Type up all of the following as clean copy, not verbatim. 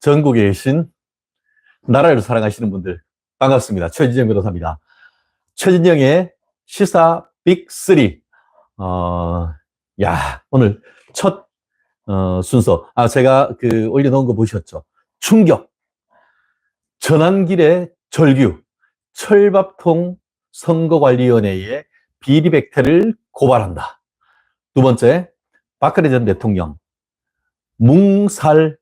전국에 계신 나라를 사랑하시는 분들 반갑습니다. 최진영 변호사입니다. 최진영의 시사 빅3. 오늘 첫 순서. 제가 올려놓은 거 보셨죠? 충격. 전환길의 절규. 철밥통 선거관리위원회에 비리백태를 고발한다. 두 번째, 박근혜 전 대통령 뭉살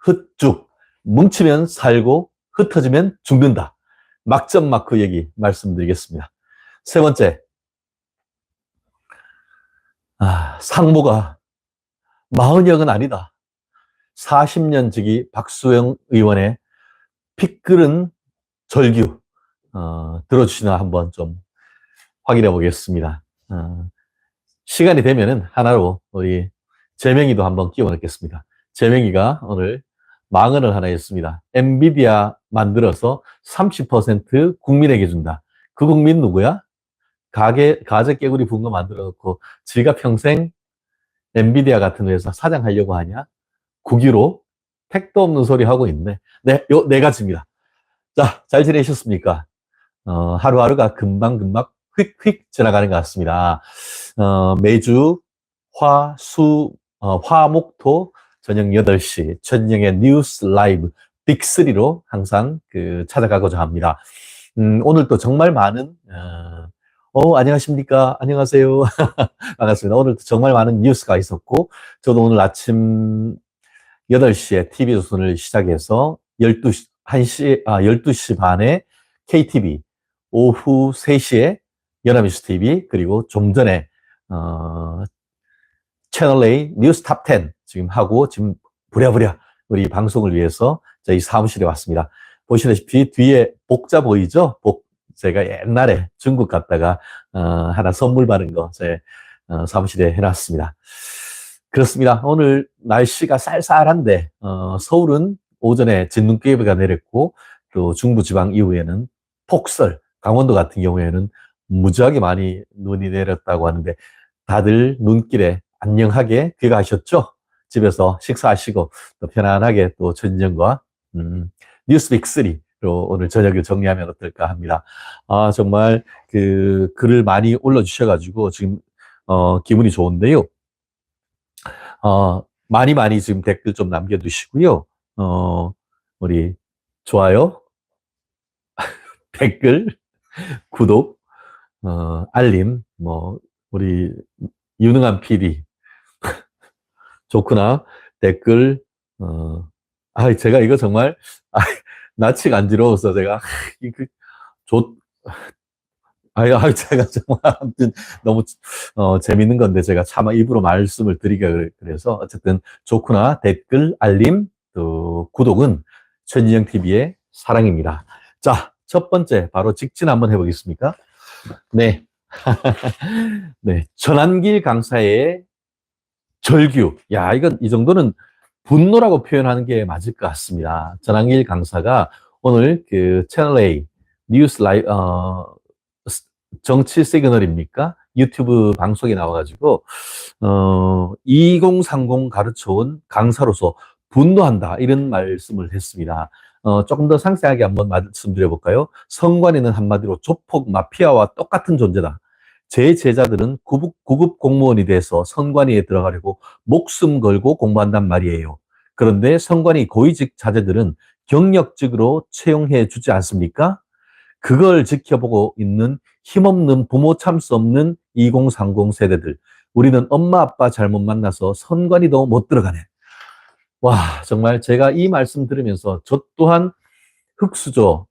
흩쭉. 뭉치면 살고 흩어지면 죽는다. 막점마크 얘기 말씀드리겠습니다. 세 번째, 상모가 40역은 아니다. 40년 지기 박수영 의원의 피 끓은 절규 들어주시나 한번 좀 확인해 보겠습니다. 시간이 되면은 하나로 우리 재명이도 한번 끼워 넣겠습니다. 재명이가 오늘 망언을 하나 했습니다. 엔비디아 만들어서 30% 국민에게 준다. 그 국민 누구야? 가재 깨구리 부은 거 만들어 놓고 지가 평생 엔비디아 같은 회사 사장하려고 하냐? 국유로 택도 없는 소리 하고 있네. 네, 요 네 가지입니다. 자, 잘 지내셨습니까? 하루하루가 금방금방 휙휙 지나가는 것 같습니다. 매주 화목토 저녁 8시 최진영의 뉴스 라이브 빅3로 항상 찾아가고자 합니다. 오늘 또 정말 많은 안녕하십니까? 안녕하세요. 반갑습니다. 오늘 정말 많은 뉴스가 있었고, 저도 오늘 아침 8시에 TV조선을 시작해서 12시 반에 KTV, 오후 3시에 연합뉴스 TV, 그리고 좀 전에 채널A 뉴스 탑10 지금 하고 지금 부랴부랴 우리 방송을 위해서 저희 사무실에 왔습니다. 보시다시피 뒤에 복자 보이죠? 제가 옛날에 중국 갔다가 하나 선물 받은 거 제 사무실에 해놨습니다. 그렇습니다. 오늘 날씨가 쌀쌀한데 서울은 오전에 진눈깨비가 내렸고 또 중부지방 이후에는 폭설, 강원도 같은 경우에는 무지하게 많이 눈이 내렸다고 하는데 다들 눈길에 안녕하게 귀가하셨죠? 집에서 식사하시고 또 편안하게 또 최진영과 뉴스 빅3로 오늘 저녁을 정리하면 어떨까 합니다. 정말 글을 많이 올려주셔가지고 지금 기분이 좋은데요. 많이 지금 댓글 좀 남겨두시고요. 우리 좋아요, 댓글, 구독, 알림, 우리 유능한 PD 좋구나 댓글. 제가 이거 정말 낯이 간지러워서 제가 제가 정말 아무튼 너무 재밌는 건데 제가 차마 입으로 말씀을 드리기가 그래서 어쨌든 좋구나 댓글, 알림, 또 구독은 최진영 TV의 사랑입니다. 자, 첫 번째 바로 직진 한번 해보겠습니까? 네. 네, 전환길 강사의 절규. 이건 이 정도는 분노라고 표현하는 게 맞을 것 같습니다. 전환길 강사가 오늘 채널A 뉴스 라이브 정치 시그널입니까? 유튜브 방송에 나와가지고 2030 가르쳐온 강사로서 분노한다 이런 말씀을 했습니다. 조금 더 상세하게 한번 말씀드려볼까요? 선관위는 한마디로 조폭 마피아와 똑같은 존재다. 제 제자들은 구급 공무원이 돼서 선관위에 들어가려고 목숨 걸고 공부한단 말이에요. 그런데 선관위 고위직 자제들은 경력직으로 채용해 주지 않습니까? 그걸 지켜보고 있는 힘없는 부모 참수 없는 2030 세대들. 우리는 엄마 아빠 잘못 만나서 선관위도 못 들어가네. 와, 정말 제가 이 말씀 들으면서 저 또한 흙수저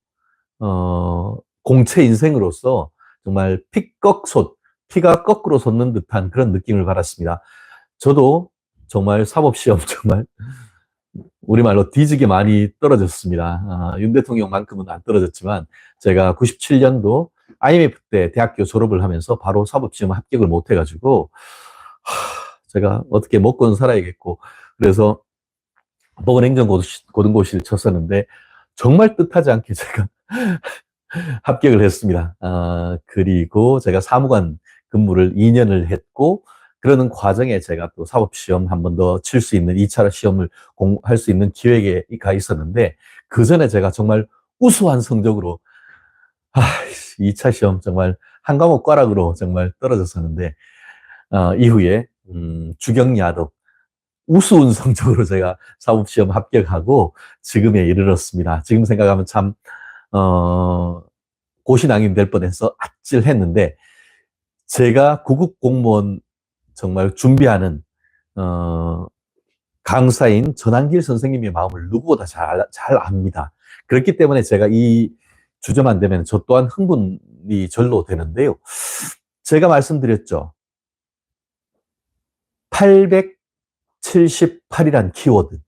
공채 인생으로서 정말 피가 거꾸로 솟는 듯한 그런 느낌을 받았습니다. 저도 정말 사법시험 정말 우리말로 뒤지게 많이 떨어졌습니다. 윤 대통령만큼은 안 떨어졌지만 제가 97년도 IMF 때 대학교 졸업을 하면서 바로 사법시험 합격을 못 해가지고 제가 어떻게 먹고는 살아야겠고 그래서 보건행정고등고시를 쳤었는데 정말 뜻하지 않게 제가 합격을 했습니다. 그리고 제가 사무관 근무를 2년을 했고 그러는 과정에 제가 또 사법시험 한 번 더 칠 수 있는 2차 시험을 할 수 있는 기회가 있었는데, 그 전에 제가 정말 우수한 성적으로, 2차 시험 정말 한 과목 꽈락으로 정말 떨어졌었는데, 이후에, 주경야독 우수운 성적으로 제가 사법시험 합격하고 지금에 이르렀습니다. 지금 생각하면 참, 고시낭인 될 뻔해서 아찔했는데, 제가 구급 공무원 정말 준비하는, 강사인 전한길 선생님의 마음을 누구보다 잘 압니다. 그렇기 때문에 제가 이 주저만 되면 저 또한 흥분이 절로 되는데요. 제가 말씀드렸죠. 878이란 키워드.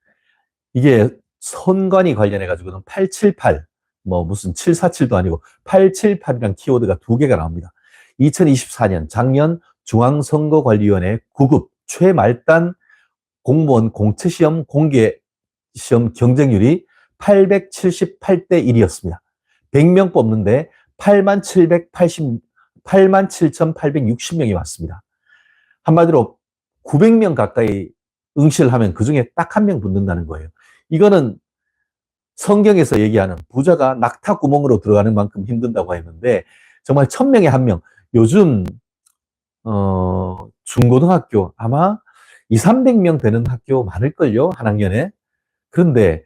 이게 선관위 관련해가지고는 878, 뭐 무슨 747도 아니고 878이란 키워드가 두 개가 나옵니다. 2024년 작년 중앙선거관리위원회 9급 최말단 공무원 공채시험 공개시험 경쟁률이 878대 1이었습니다. 100명 뽑는데 87,860명이 왔습니다. 한마디로 900명 가까이 응시를 하면 그중에 딱 한 명 붙는다는 거예요. 이거는 성경에서 얘기하는 부자가 낙타 구멍으로 들어가는 만큼 힘든다고 했는데, 정말 1000명에 한 명. 요즘 중고등학교 아마 200~300명 되는 학교 많을걸요, 한 학년에. 그런데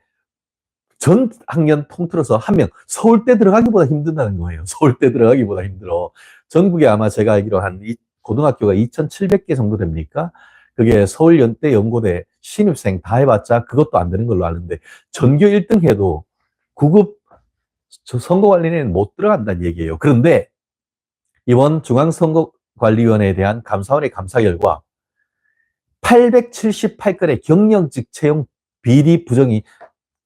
전 학년 통틀어서 한 명, 서울대 들어가기보다 힘든다는 거예요. 서울대 들어가기보다 힘들어. 전국에 아마 제가 알기로 한 고등학교가 2,700개 정도 됩니까? 그게 서울 연대 연고대 신입생 다 해봤자 그것도 안 되는 걸로 아는데, 전교 1등 해도 9급 선거관리위원회는 못 들어간다는 얘기예요. 그런데 이번 중앙선거관리위원회에 대한 감사원의 감사 결과 878건의 경영직 채용 비리 부정이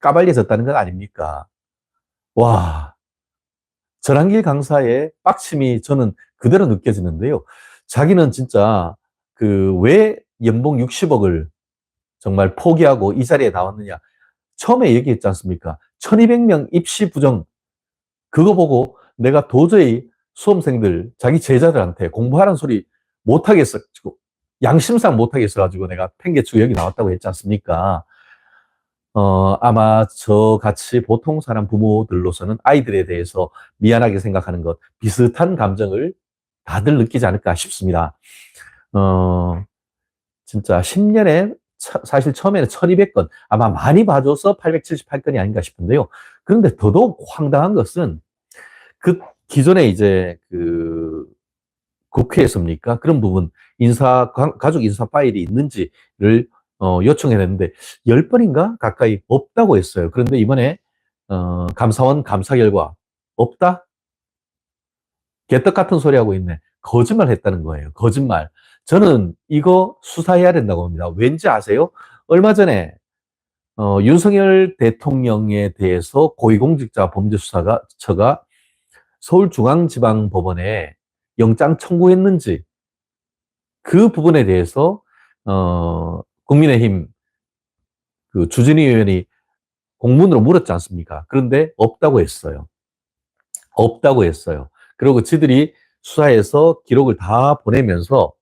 까발려졌다는 건 아닙니까? 와, 전한길 강사의 빡침이 저는 그대로 느껴지는데요. 자기는 진짜 왜 연봉 60억을 정말 포기하고 이 자리에 나왔느냐. 처음에 얘기했지 않습니까? 1200명 입시 부정, 그거 보고 내가 도저히 수험생들, 자기 제자들한테 공부하라는 소리 못하겠어. 양심상 못하겠어가지고 내가 팽개치고 여기 나왔다고 했지 않습니까? 아마 저같이 보통 사람 부모들로서는 아이들에 대해서 미안하게 생각하는 것, 비슷한 감정을 다들 느끼지 않을까 싶습니다. 진짜 10년에 사실 처음에는 1200건, 아마 많이 봐줘서 878건이 아닌가 싶은데요. 그런데 더더욱 황당한 것은 기존에 이제 국회에서입니까? 그런 부분, 가족 인사 파일이 있는지를 요청해냈는데 10번인가 가까이 없다고 했어요. 그런데 이번에 감사원 감사 결과 없다? 개떡 같은 소리 하고 있네. 거짓말 했다는 거예요. 거짓말. 저는 이거 수사해야 된다고 봅니다. 왠지 아세요? 얼마 전에 윤석열 대통령에 대해서 고위공직자 범죄수사처가 서울중앙지방법원에 영장 청구했는지, 그 부분에 대해서 국민의힘 주진희 의원이 공문으로 물었지 않습니까? 그런데 없다고 했어요. 없다고 했어요. 그리고 지들이 수사해서 기록을 다 보내면서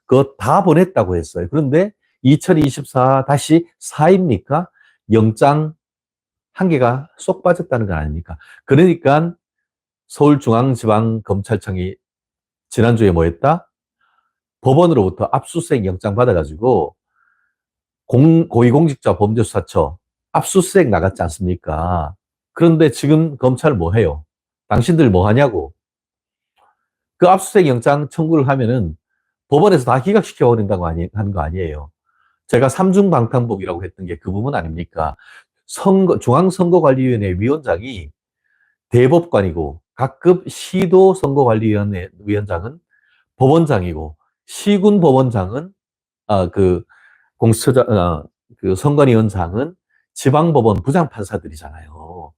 그거 다 보냈다고 했어요. 그런데 2024 다시 4입니까? 영장 한 개가 쏙 빠졌다는 거 아닙니까? 그러니까 서울중앙지방검찰청이 지난주에 뭐 했다? 법원으로부터 압수수색 영장 받아가지고 고위공직자 범죄수사처 압수수색 나갔지 않습니까? 그런데 지금 검찰 뭐 해요? 당신들 뭐 하냐고. 그 압수수색 영장 청구를 하면은 법원에서 다 기각시켜 버린다고 하는 거 아니에요. 제가 삼중방탄복이라고 했던 게 그 부분 아닙니까? 중앙선거관리위원회 위원장이 대법관이고, 각급 시도선거관리위원회 위원장은 법원장이고, 시군법원장은 선관위원장은 지방법원 부장판사들이잖아요.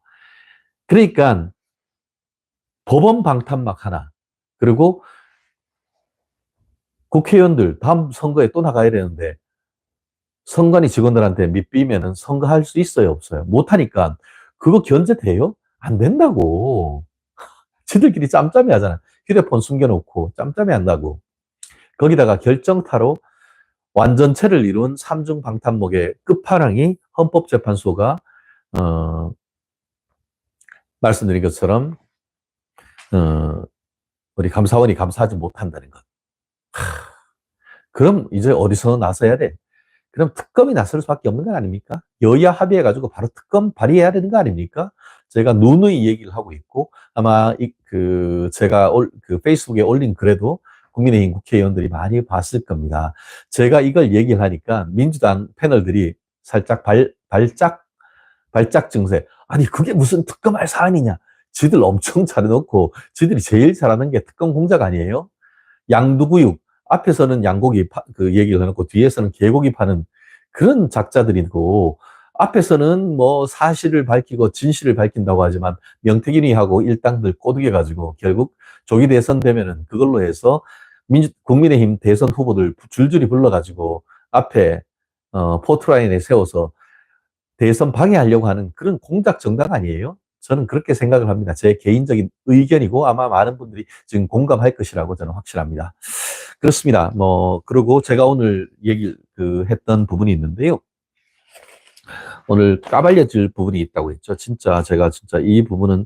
그러니까 법원 방탄막 하나, 그리고 국회의원들 다음 선거에 또 나가야 되는데 선관위 직원들한테 밑비면은 선거할 수 있어요, 없어요? 못하니까 그거 견제돼요? 안 된다고. 지들끼리 짬짬이 하잖아. 휴대폰 숨겨놓고 짬짬이 한다고. 거기다가 결정타로 완전체를 이룬 삼중 방탄목의 끝판왕이 헌법재판소가 말씀드린 것처럼 우리 감사원이 감사하지 못한다는 것. 그럼 이제 어디서 나서야 돼? 그럼 특검이 나설 수밖에 없는 거 아닙니까? 여야 합의해가지고 바로 특검 발의해야 되는 거 아닙니까? 제가 누누이 얘기를 하고 있고, 아마 제가 페이스북에 올린 글에도 국민의힘 국회의원들이 많이 봤을 겁니다. 제가 이걸 얘기를 하니까 민주당 패널들이 살짝 발작 증세. 아니, 그게 무슨 특검할 사안이냐? 지들 엄청 잘해놓고, 지들이 제일 잘하는 게 특검 공작 아니에요? 양두구육. 앞에서는 양고기 그 얘기를 해놓고 뒤에서는 개고기 파는 그런 작자들이고, 앞에서는 뭐 사실을 밝히고 진실을 밝힌다고 하지만 명태균이하고 일당들 꼬드겨가지고 결국 조기 대선 되면은 그걸로 해서 국민의힘 대선 후보들 줄줄이 불러가지고 앞에 포트라인에 세워서 대선 방해하려고 하는 그런 공작 정당 아니에요? 저는 그렇게 생각을 합니다. 제 개인적인 의견이고 아마 많은 분들이 지금 공감할 것이라고 저는 확실합니다. 그렇습니다. 그리고 제가 오늘 했던 부분이 있는데요. 오늘 까발려질 부분이 있다고 했죠. 제가 이 부분은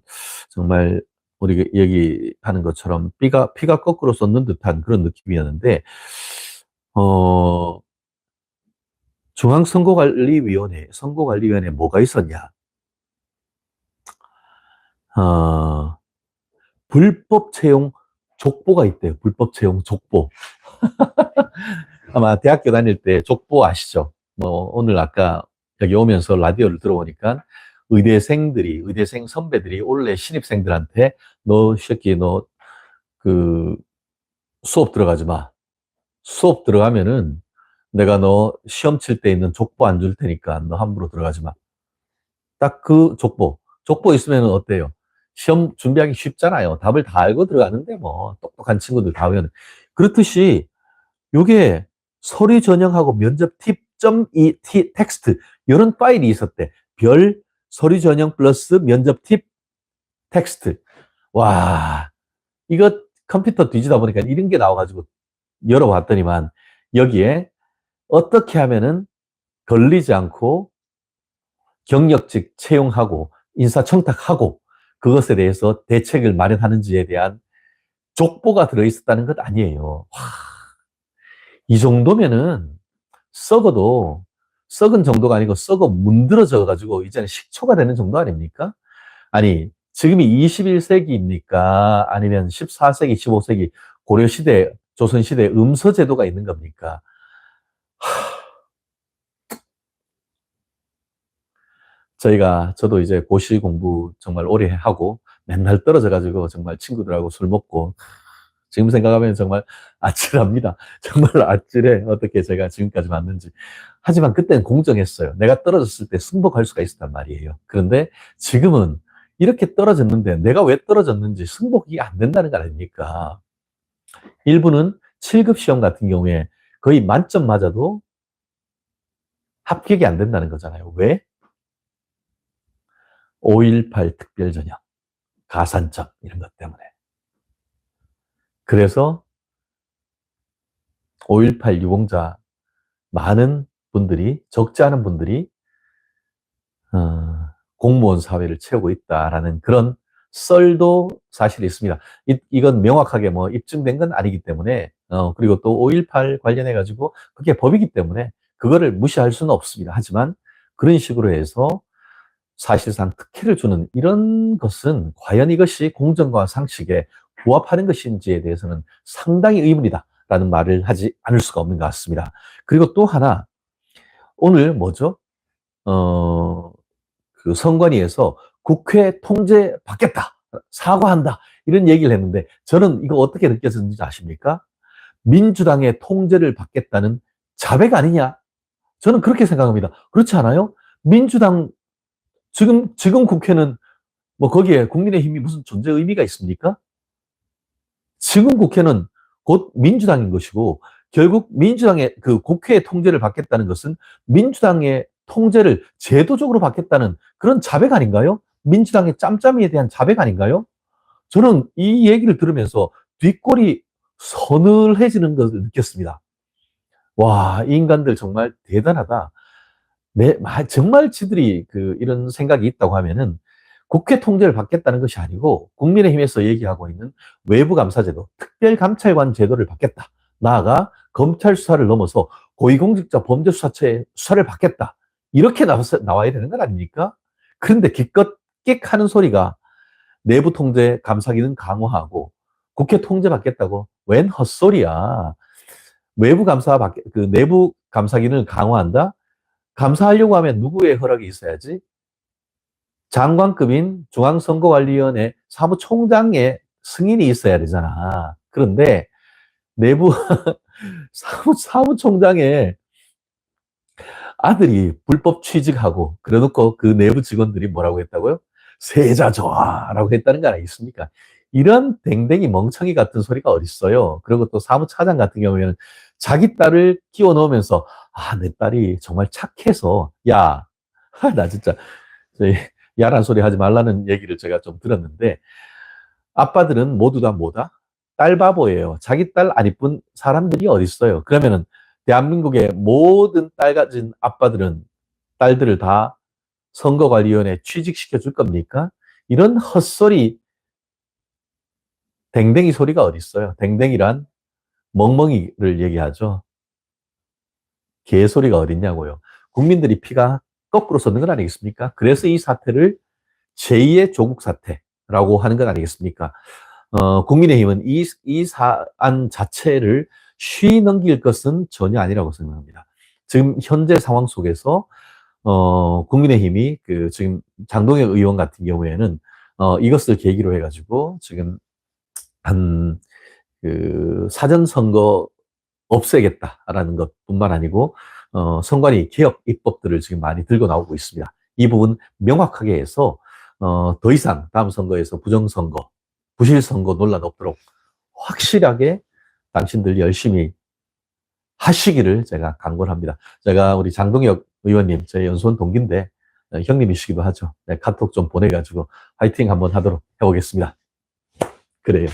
정말 우리가 얘기하는 것처럼 피가 거꾸로 쏟는 듯한 그런 느낌이었는데, 선거관리위원회 뭐가 있었냐? 불법 채용 족보가 있대요. 불법 채용 족보. 아마 대학교 다닐 때 족보 아시죠? 오늘 아까 여기 오면서 라디오를 들어보니까 의대생 선배들이 원래 신입생들한테 너 새끼 수업 들어가지 마. 수업 들어가면은 내가 너 시험 칠 때 있는 족보 안 줄 테니까 너 함부로 들어가지 마. 딱 그 족보 있으면 어때요? 시험 준비하기 쉽잖아요. 답을 다 알고 들어가는데 똑똑한 친구들 다 오면. 그렇듯이 요게 서류 전형하고 면접 팁.이 텍스트 이런 파일이 있었대. 별 서류 전형 플러스 면접 팁 텍스트. 와, 이거 컴퓨터 뒤지다 보니까 이런 게 나와가지고 열어봤더니만 여기에 어떻게 하면은 걸리지 않고 경력직 채용하고 인사청탁하고 그것에 대해서 대책을 마련하는지에 대한 족보가 들어있었다는 것 아니에요. 와, 이 정도면은 썩은 정도가 아니고 썩어 문드러져 가지고 이제는 식초가 되는 정도 아닙니까? 아니, 지금이 21세기입니까? 아니면 14세기, 15세기 고려시대, 조선시대 음서제도가 있는 겁니까? 저도 이제 고시 공부 정말 오래 하고 맨날 떨어져가지고 정말 친구들하고 술 먹고 지금 생각하면 정말 아찔합니다. 정말 아찔해. 어떻게 제가 지금까지 왔는지. 하지만 그때는 공정했어요. 내가 떨어졌을 때 승복할 수가 있었단 말이에요. 그런데 지금은 이렇게 떨어졌는데 내가 왜 떨어졌는지 승복이 안 된다는 거 아닙니까? 일부는 7급 시험 같은 경우에 거의 만점 맞아도 합격이 안 된다는 거잖아요. 왜? 5.18 특별전형, 가산점 이런 것 때문에. 그래서 5.18 유공자 많은 분들이, 적지 않은 분들이 공무원 사회를 채우고 있다라는 그런 썰도 사실 있습니다. 이건 명확하게 입증된 건 아니기 때문에 그리고 또 5.18 관련해 가지고 그게 법이기 때문에 그거를 무시할 수는 없습니다. 하지만 그런 식으로 해서 사실상 특혜를 주는 이런 것은 과연 이것이 공정과 상식에 부합하는 것인지에 대해서는 상당히 의문이다라는 말을 하지 않을 수가 없는 것 같습니다. 그리고 또 하나, 오늘 뭐죠? 그 선관위에서 국회 통제 받겠다, 사과한다, 이런 얘기를 했는데 저는 이거 어떻게 느껴졌는지 아십니까? 민주당의 통제를 받겠다는 자백 아니냐? 저는 그렇게 생각합니다. 그렇지 않아요? 민주당, 지금 국회는 거기에 국민의힘이 무슨 존재 의미가 있습니까? 지금 국회는 곧 민주당인 것이고, 결국 민주당의 그 국회의 통제를 받겠다는 것은 민주당의 통제를 제도적으로 받겠다는 그런 자백 아닌가요? 민주당의 짬짬이에 대한 자백 아닌가요? 저는 이 얘기를 들으면서 뒷골이 서늘해지는 것을 느꼈습니다. 와, 이 인간들 정말 대단하다. 정말 지들이 이런 생각이 있다고 하면은 국회 통제를 받겠다는 것이 아니고 국민의힘에서 얘기하고 있는 외부감사제도, 특별감찰관 제도를 받겠다. 나아가 검찰 수사를 넘어서 고위공직자 범죄수사처의 수사를 받겠다. 이렇게 나와야 되는 건 아닙니까? 그런데 기껏 끽하는 소리가 내부 통제 감사 기능 강화하고 국회 통제 받겠다고 웬 헛소리야. 내부 감사 기능을 강화한다? 감사하려고 하면 누구의 허락이 있어야지? 장관급인 중앙선거관리위원회 사무총장의 승인이 있어야 되잖아. 그런데 내부 사무총장의 아들이 불법 취직하고 그래놓고 그 내부 직원들이 뭐라고 했다고요? 세자 좋아라고 했다는 거 아니겠습니까? 이런 댕댕이 멍청이 같은 소리가 어딨어요. 그리고 또 사무차장 같은 경우에는 자기 딸을 끼워 넣으면서 내 딸이 정말 착해서 나 진짜 야란 소리 하지 말라는 얘기를 제가 좀 들었는데 아빠들은 모두 다 뭐다? 딸 바보예요. 자기 딸 안 이쁜 사람들이 어딨어요. 그러면은 대한민국의 모든 딸 가진 아빠들은 딸들을 다 선거관리위원회에 취직시켜 줄 겁니까? 이런 헛소리, 댕댕이 소리가 어딨어요. 댕댕이란 멍멍이를 얘기하죠. 개소리가 어딨냐고요. 국민들이 피가 거꾸로 솟는 건 아니겠습니까? 그래서 이 사태를 제2의 조국 사태라고 하는 건 아니겠습니까? 국민의힘은 이 사안 자체를 쉬이 넘길 것은 전혀 아니라고 생각합니다. 지금 현재 상황 속에서, 국민의힘이 지금 장동혁 의원 같은 경우에는, 이것을 계기로 해가지고 지금 사전선거 없애겠다라는 것뿐만 아니고, 선관위 개혁 입법들을 지금 많이 들고 나오고 있습니다. 이 부분 명확하게 해서, 더 이상 다음 선거에서 부정선거, 부실선거 논란 없도록 확실하게 당신들 열심히 하시기를 제가 강권을 합니다. 제가 우리 장동혁 의원님, 제 연수원 동기인데, 형님이시기도 하죠. 네, 카톡 좀 보내가지고 화이팅 한번 하도록 해보겠습니다. 그래요.